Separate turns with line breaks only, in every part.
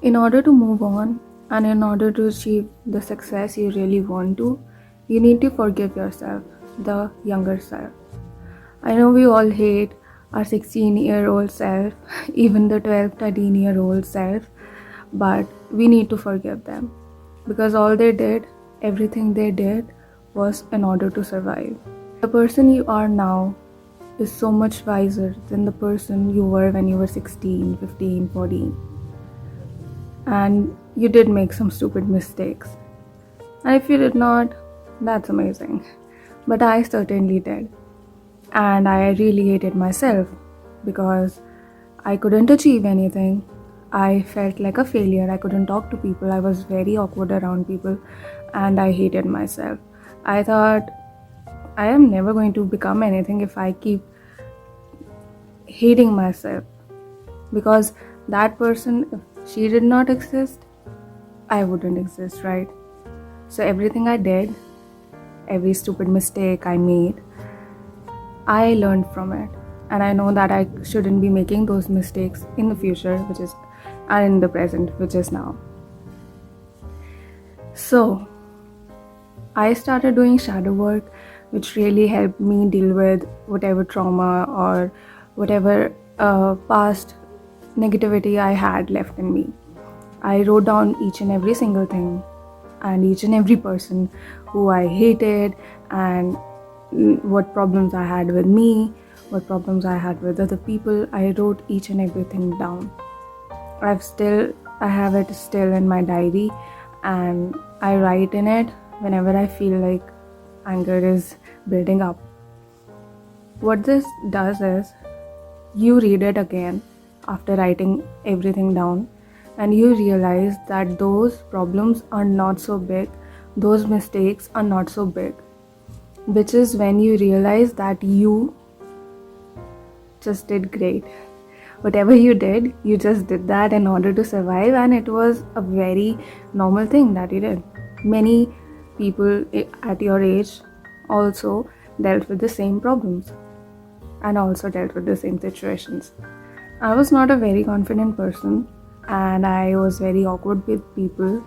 In order to move on and in order to achieve the success you really want to, you need to forgive yourself, the younger self. I know we all hate our 16-year-old self, even the 12, 13-year-old self, but we need to forgive them because all they did, everything they did, was in order to survive. The person you are now is so much wiser than the person you were when you were 16, 15, 14. And you did make some stupid mistakes. And if you did not, that's amazing. But I certainly did. And I really hated myself because I couldn't achieve anything. I felt like a failure. I couldn't talk to people. I was very awkward around people and I hated myself. I thought I am never going to become anything if I keep hating myself, because that person, if she did not exist, I wouldn't exist, right? So everything I did, every stupid mistake I made, I learned from it, and I know that I shouldn't be making those mistakes in the future, which is, and in the present, which is now. So I started doing shadow work, which really helped me deal with whatever trauma or whatever past negativity I had left in me. I wrote down each and every single thing and each and every person who I hated and what problems I had with me, what problems I had with other people. I wrote each and everything down. I have it still in my diary, and I write in it whenever I feel like anger is building up. What this does is, you read it again after writing everything down, and you realize that those problems are not so big, those mistakes are not so big, which is when you realize that you just did great. Whatever you did, you just did that in order to survive, and it was a very normal thing that you did. Many people at your age also dealt with the same problems and also dealt with the same situations. I was not a very confident person and I was very awkward with people,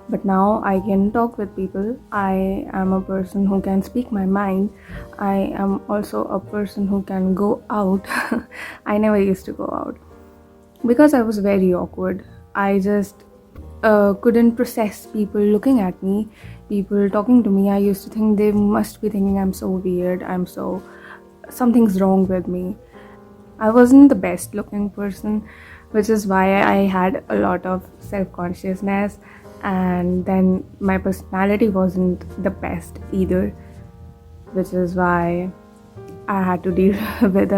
but now I can talk with people. I am a person who can speak my mind. I am also a person who can go out. I never used to go out because I was very awkward. I just couldn't process people looking at me, people talking to me. I used to think they must be thinking I'm so weird, something's wrong with me. I wasn't the best looking person, which is why I had a lot of self-consciousness, and then my personality wasn't the best either, which is why I had to deal with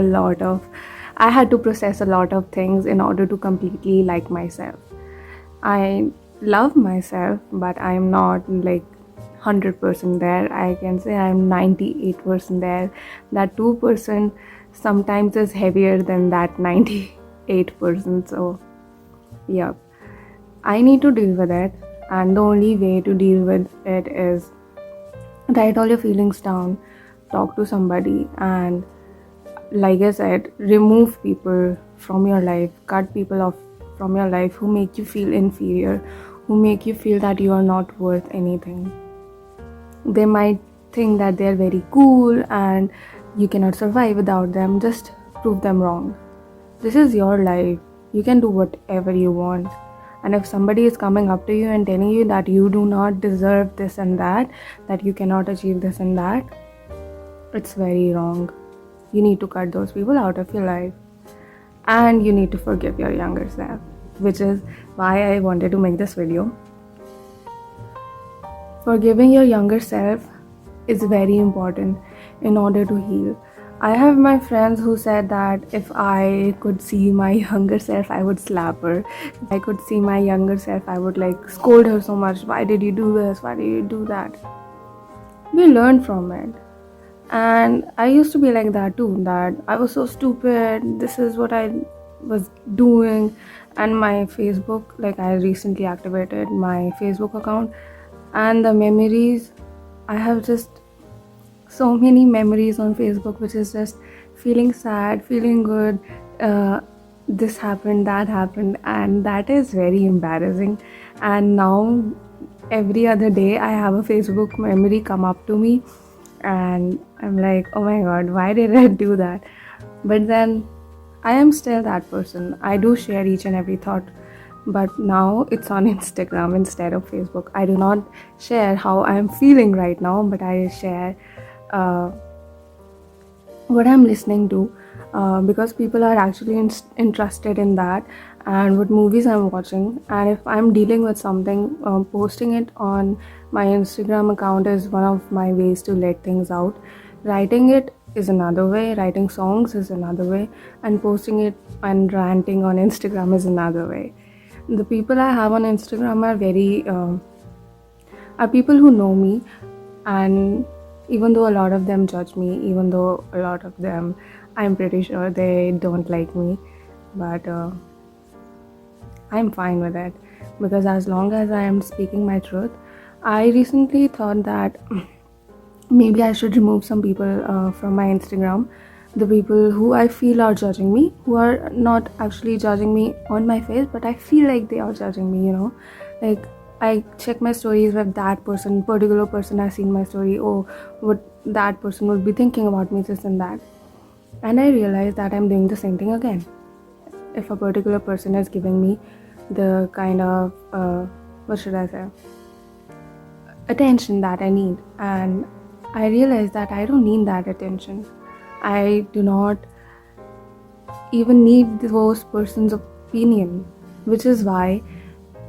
I had to process a lot of things in order to completely like myself. I love myself, but I'm not like 100% there. I can say I'm 98% there. That 2% sometimes is heavier than that 98%. So, yeah, I need to deal with it, and the only way to deal with it is write all your feelings down, talk to somebody, and like I said, remove people from your life, cut people off from your life who make you feel inferior, who make you feel that you are not worth anything. They might think that they're very cool and you cannot survive without them. Just prove them wrong. This is your life. You can do whatever you want. And if somebody is coming up to you and telling you that you do not deserve this and that you cannot achieve this and that, it's very wrong. You need to cut those people out of your life. And you need to forgive your younger self, which is why I wanted to make this video. Forgiving your younger self is very important in order to heal. I have my friends who said that if I could see my younger self, I would slap her. If I could see my younger self, I would like scold her so much. Why did you do this? Why did you do that? We learn from it. And I used to be like that too, that I was so stupid, this is what I was doing. And my Facebook, like I recently activated my Facebook account, and the memories, I have just so many memories on Facebook, which is just feeling sad, feeling good, this happened, that happened, and that is very embarrassing. And now every other day I have a Facebook memory come up to me, and I'm like, oh my god, why did I do that? But then I am still that person. I do share each and every thought, but now it's on Instagram instead of Facebook. I do not share how I'm feeling right now, but I share uh, what I'm listening to, because people are actually interested in that, and what movies I'm watching. And if I'm dealing with something, posting it on my Instagram account is one of my ways to let things out. Writing it is another way, writing songs is another way, and posting it and ranting on Instagram is another way. The people I have on Instagram are very are people who know me, and even though a lot of them judge me, even though a lot of them, I'm pretty sure they don't like me, but I'm fine with it, because as long as I am speaking my truth. I recently thought that maybe I should remove some people from my Instagram. The people who I feel are judging me, who are not actually judging me on my face, but I feel like they are judging me, Like, I check my stories with that person, particular person has seen my story, oh, what that person would be thinking about me, this and that. And I realize that I'm doing the same thing again. If a particular person is giving me the kind of, what should I say, attention that I need, and I realize that I don't need that attention. I do not even need those person's opinion, which is why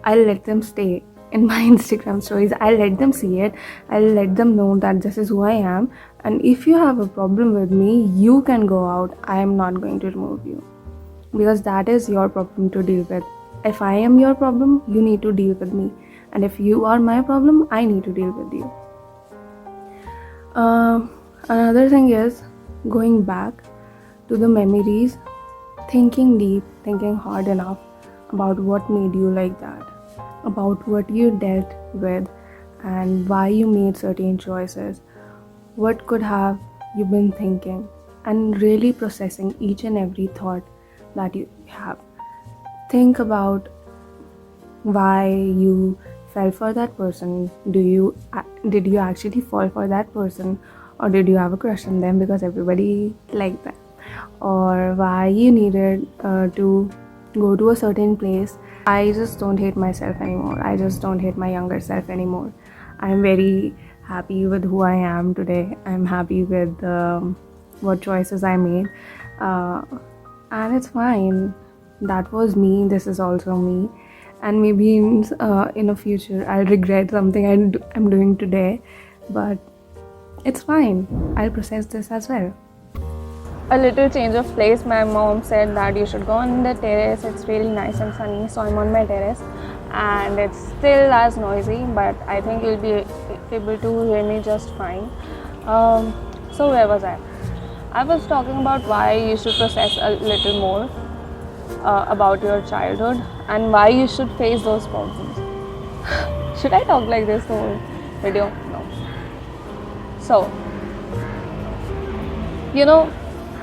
I'll let them stay in my Instagram stories. I'll let them see it. I'll let them know that this is who I am. And if you have a problem with me, you can go out. I am not going to remove you, because that is your problem to deal with. If I am your problem, you need to deal with me. And if you are my problem, I need to deal with you. Another thing is going back to the memories, thinking deep, thinking hard enough about what made you like that, about what you dealt with, and why you made certain choices. What could have you been thinking, and really processing each and every thought that you have. Think about why you fell for that person. Did you actually fall for that person, or did you have a crush on them because everybody liked them, or why you needed to go to a certain place. I just don't hate myself anymore. I just don't hate my younger self anymore. I'm very happy with who I am today. I'm happy with what choices I made, and it's fine. That was me. This is also me. And maybe in a future I'll regret something I'm doing today, but it's fine. I'll process this as well. A little change of place. My mom said that you should go on the terrace. It's really nice and sunny, so I'm on my terrace, and it's still as noisy, but I think you'll be able to hear me just fine. So where was I? I was talking about why you should process a little more about your childhood, and why you should face those problems. Should I talk like this the whole video? No. So,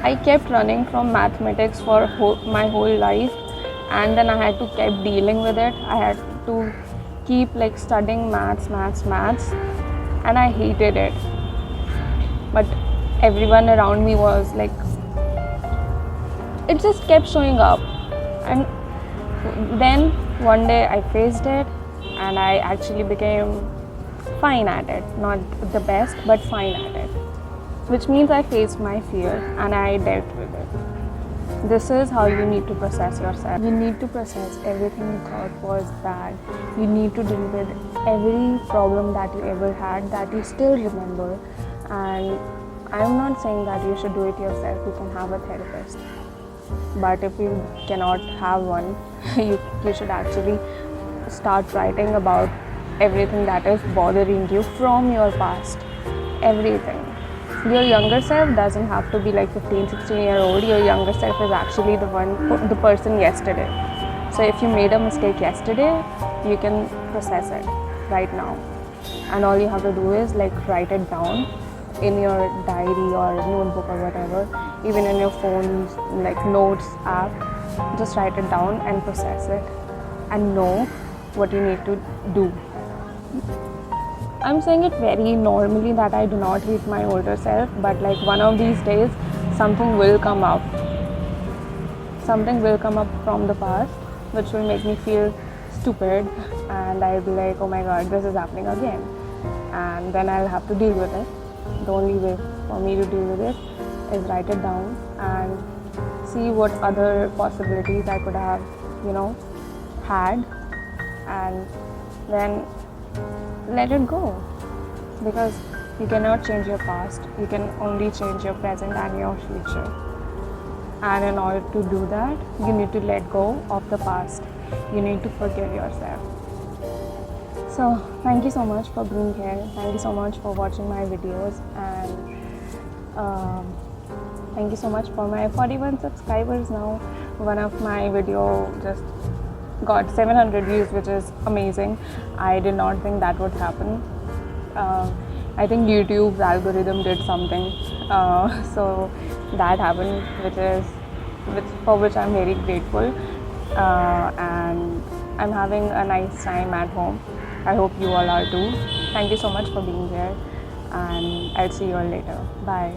I kept running from mathematics for my whole life, and then I had to keep dealing with it. I had to keep studying maths, and I hated it. But everyone around me was like, it just kept showing up. And then one day I faced it, and I actually became fine at it. Not the best, but fine at it. Which means I faced my fear and I dealt with it. This is how you need to process yourself. You need to process everything you thought was bad. You need to deal with every problem that you ever had that you still remember. And I'm not saying that you should do it yourself. You can have a therapist. But if you cannot have one, you should actually start writing about everything that is bothering you from your past. Everything. Your younger self doesn't have to be 15, 16-year-old. Your younger self is actually the person yesterday. So if you made a mistake yesterday, you can process it right now. And all you have to do is write it down in your diary or notebook or whatever, even in your phone's notes app. just write it down and process it and know what you need to do. I'm saying it very normally that I do not hate my older self, but like one of these days something will come up. Something will come up from the past which will make me feel stupid, and I'll be like, oh my god, this is happening again. And then I'll have to deal with it. The only way for me to deal with it is write it down and see what other possibilities I could have, had, and then let it go. Because you cannot change your past, you can only change your present and your future. And in order to do that, you need to let go of the past. You need to forgive yourself. So thank you so much for being here. Thank you so much for watching my videos, and thank you so much for my 41 subscribers now. One of my video just got 700 views, which is amazing. I did not think that would happen. I think YouTube's algorithm did something, so that happened, for which I'm very grateful, and I'm having a nice time at home. I hope you all are too. Thank you so much for being here, and I'll see you all later. Bye.